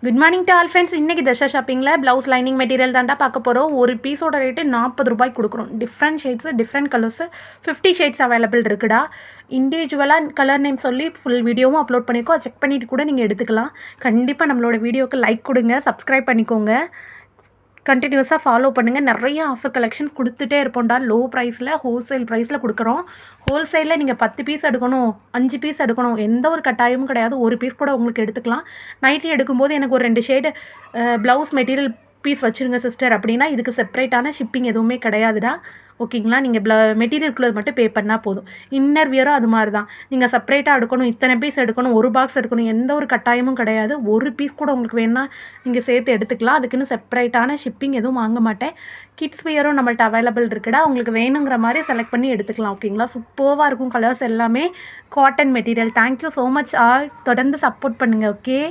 Good morning to all friends. இன்றைக்கி dasha ஷாப்பிங்கில் blouse lining material தாண்டா பார்க்க போகிறோம். ஒரு பீஸோட ரேட்டு 40 ரூபாய்க்கு கொடுக்குறோம். Different shades, different colours, 50 shades available இருக்குடா. இண்டிவிஜுவலாக கலர் நேம் சொல்லி ஃபுல் வீடியோவும் அப்லோட் பண்ணியிருக்கோம். செக் பண்ணிவிட்டு கூட நீங்கள் எடுத்துக்கலாம். கண்டிப்பாக நம்மளோட வீடியோக்கு லைக் கொடுங்க, சப்ஸ்கிரைப் பண்ணிக்கோங்க, கண்டினியூஸாக ஃபாலோ பண்ணுங்கள். நிறைய ஆஃபர் கலெக்ஷன்ஸ் கொடுத்துட்டே இருப்போம்டா. லோ ப்ரைஸில் ஹோல்சேல் ப்ரைஸில் கொடுக்குறோம். ஹோல்சேலில் நீங்கள் 10 பீஸ் எடுக்கணும், 5 பீஸ் எடுக்கணும், எந்த ஒரு கட்டாயமும் கிடையாது. ஒரு பீஸ் கூட உங்களுக்கு எடுத்துக்கலாம். நைட்டி எடுக்கும்போது எனக்கு ஒரு 2 ஷேடு ப்ளவுஸ் மெட்டீரியல் பீஸ் வச்சுருங்க சிஸ்டர் அப்படின்னா இதுக்கு செப்பரேட்டான ஷிப்பிங் எதுவுமே கிடையாதுடா. ஓகேங்களா? நீங்கள் மெட்டீரியலுக்குள்ளே மட்டும் பே பண்ணால் போதும். இன்னர் வியரும் அது மாதிரி தான். நீங்கள் செப்பரேட்டாக எடுக்கணும், இத்தனை பீஸ் எடுக்கணும், ஒரு பாக்ஸ் எடுக்கணும், எந்த ஒரு கட்டாயமும் கிடையாது. ஒரு பீஸ் கூட உங்களுக்கு வேணால் நீங்கள் சேர்த்து எடுத்துக்கலாம். அதுக்குன்னு செப்பரேட்டான ஷிப்பிங் எதுவும் வாங்க மாட்டேன். கிட்ஸ் வியரும் நம்மள்ட்ட அவைலபிள் இருக்குடா. உங்களுக்கு வேணுங்கிற மாதிரி செலக்ட் பண்ணி எடுத்துக்கலாம். ஓகேங்களா? சூப்பராக இருக்கும். கலர்ஸ் எல்லாமே cotton material. Thank you so much all. தொடர்ந்து சப்போர்ட் பண்ணுங்கள். ஓகே.